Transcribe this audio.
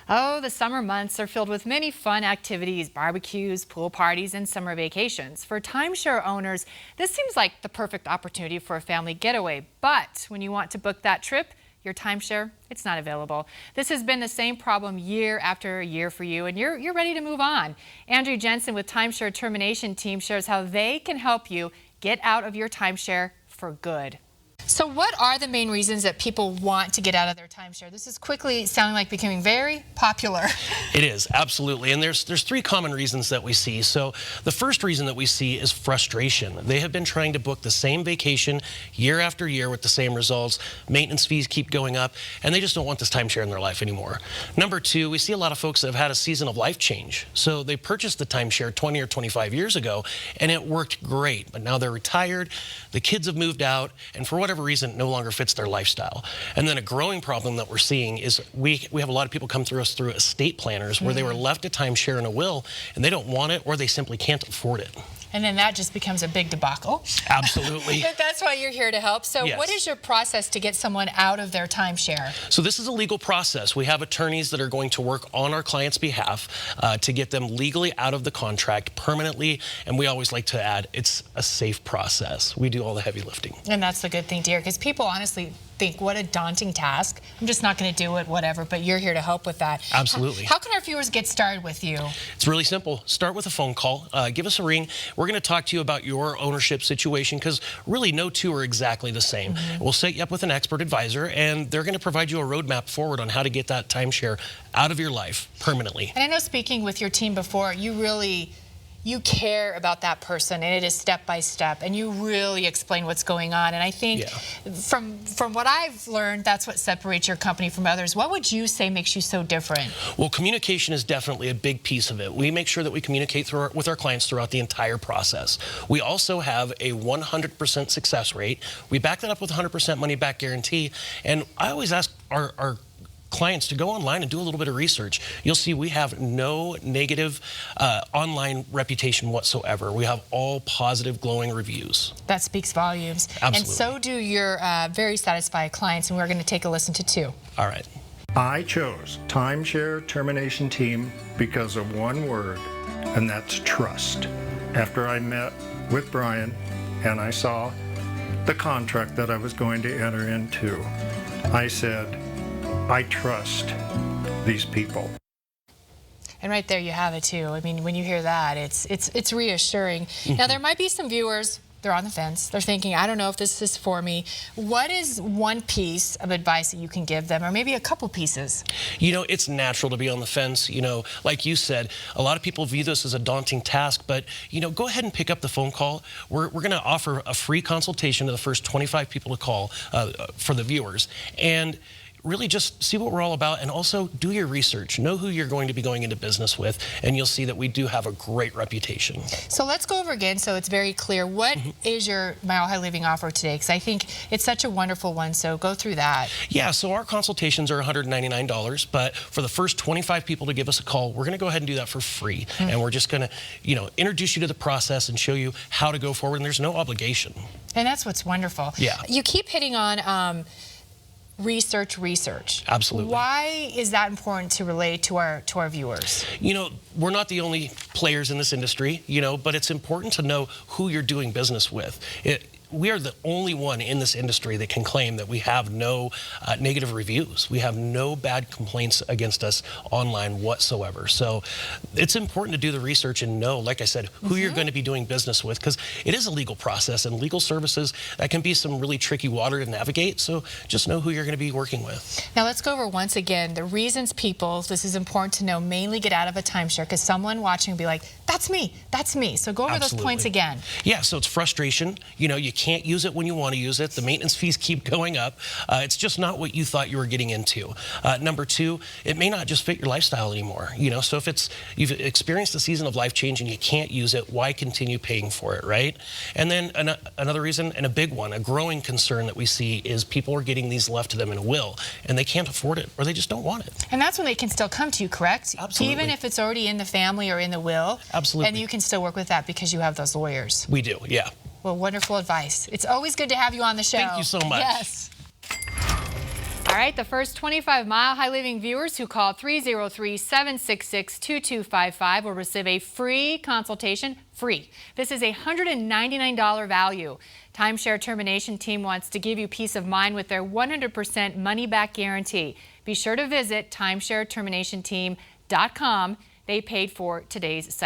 Oh, the summer months are filled with many fun activities, barbecues, pool parties, and summer vacations. For timeshare owners, this seems like the perfect opportunity for a family getaway. But when you want to book that trip, your timeshare, it's not available. This has been the same problem year after year for you, and you're ready to move on. Andrew Jensen with Timeshare Termination team shares how they can help you get out of your timeshare for good. So what are the main reasons that people want to get out of their timeshare? This is quickly sounding like becoming very popular. It is, absolutely. And there's three common reasons that we see. So the first reason that we see is frustration. They have been trying to book the same vacation year after year with the same results. Maintenance fees keep going up, and they just don't want this timeshare in their life anymore. Number two, we see a lot of folks that have had a season of life change. So they purchased the timeshare 20 or 25 years ago, and it worked great. But now they're retired, the kids have moved out, and for whatever reason, it no longer fits their lifestyle. And then a growing problem that we're seeing is we have a lot of people come through us through estate planners where they were left a timeshare in a will and they don't want it or they simply can't afford it. And then that just becomes a big debacle. Absolutely. But that's why you're here to help. So Yes. What is your process to get someone out of their timeshare? So this is a legal process. We have attorneys that are going to work on our client's behalf to get them legally out of the contract permanently. And we always like to add, it's a safe process. We do all the heavy lifting. And that's the good thing to hear, because people honestly think, what a daunting task. I'm just not going to do it, whatever, but you're here to help with that. Absolutely. How can our viewers get started with you? It's really simple. Start with a phone call. Give us a ring. We're going to talk to you about your ownership situation because really no two are exactly the same. We'll set you up with an expert advisor and they're going to provide you a roadmap forward on how to get that timeshare out of your life permanently. And I know, speaking with your team before, you care about that person, and it is step by step, and you really explain what's going on. And I think from what I've learned, that's what separates your company from others. What would you say makes you so different? Well, communication is definitely a big piece of it. We make sure that we communicate with our clients throughout the entire process. We also have a 100% success rate. We back that up with 100% money back guarantee. And I always ask our clients to go online and do a little bit of research. You'll see we have no negative online reputation whatsoever. We have all positive, glowing reviews. That speaks volumes. Absolutely. And so do your very satisfied clients, and we're going to take a listen to two. All right. I chose Timeshare Termination Team because of one word, and that's trust. After I met with Brian and I saw the contract that I was going to enter into, I said, I trust these people. And right there you have it too. I mean, when you hear that, it's reassuring. Now, there might be some viewers, they're on the fence. They're thinking, I don't know if this is for me. What is one piece of advice that you can give them, or maybe a couple pieces? You know, it's natural to be on the fence. You know, like you said, a lot of people view this as a daunting task, but, you know, go ahead and pick up the phone call. We're going to offer a free consultation to the first 25 people to call for the viewers. And really just see what we're all about, and also do your research. Know who you're going to be going into business with, and you'll see that we do have a great reputation. So let's go over again so it's very clear. What is your Mile High Living offer today? Because I think it's such a wonderful one, so go through that. Yeah, so our consultations are $199, but for the first 25 people to give us a call, we're going to go ahead and do that for free. And we're just going to, you know, introduce you to the process and show you how to go forward, and there's no obligation. And that's what's wonderful. Yeah. You keep hitting on research. Absolutely. Why is that important to relate to our viewers? You know, we're not the only players in this industry, you know, but it's important to know who you're doing business with. We are the only one in this industry that can claim that we have no negative reviews. We have no bad complaints against us online whatsoever. So it's important to do the research and know, like I said, who you're going to be doing business with, because it is a legal process, and legal services, that can be some really tricky water to navigate. So just know who you're going to be working with. Now let's go over once again the reasons people, this is important to know, mainly get out of a timeshare, because someone watching will be like, that's me, that's me. So go over those points again. Yeah, so it's frustration. You know, you can't use it when you want to use it. The maintenance fees keep going up. It's just not what you thought you were getting into. Number two, it may not just fit your lifestyle anymore. You know, so if you've experienced a season of life change and you can't use it, why continue paying for it, right? And then another reason, and a big one, a growing concern that we see, is people are getting these left to them in a will, and they can't afford it, or they just don't want it. And that's when they can still come to you, correct? Absolutely. Even if it's already in the family or in the will. Absolutely. And you can still work with that because you have those lawyers. We do, yeah. Well, wonderful advice. It's always good to have you on the show. Thank you so much. Yes. right, the first 25 Mile High Living viewers who call 303-766-2255 will receive a free consultation. Free. This is a $199 value. Timeshare Termination Team wants to give you peace of mind with their 100% money-back guarantee. Be sure to visit timeshareterminationteam.com. They paid for today's segment.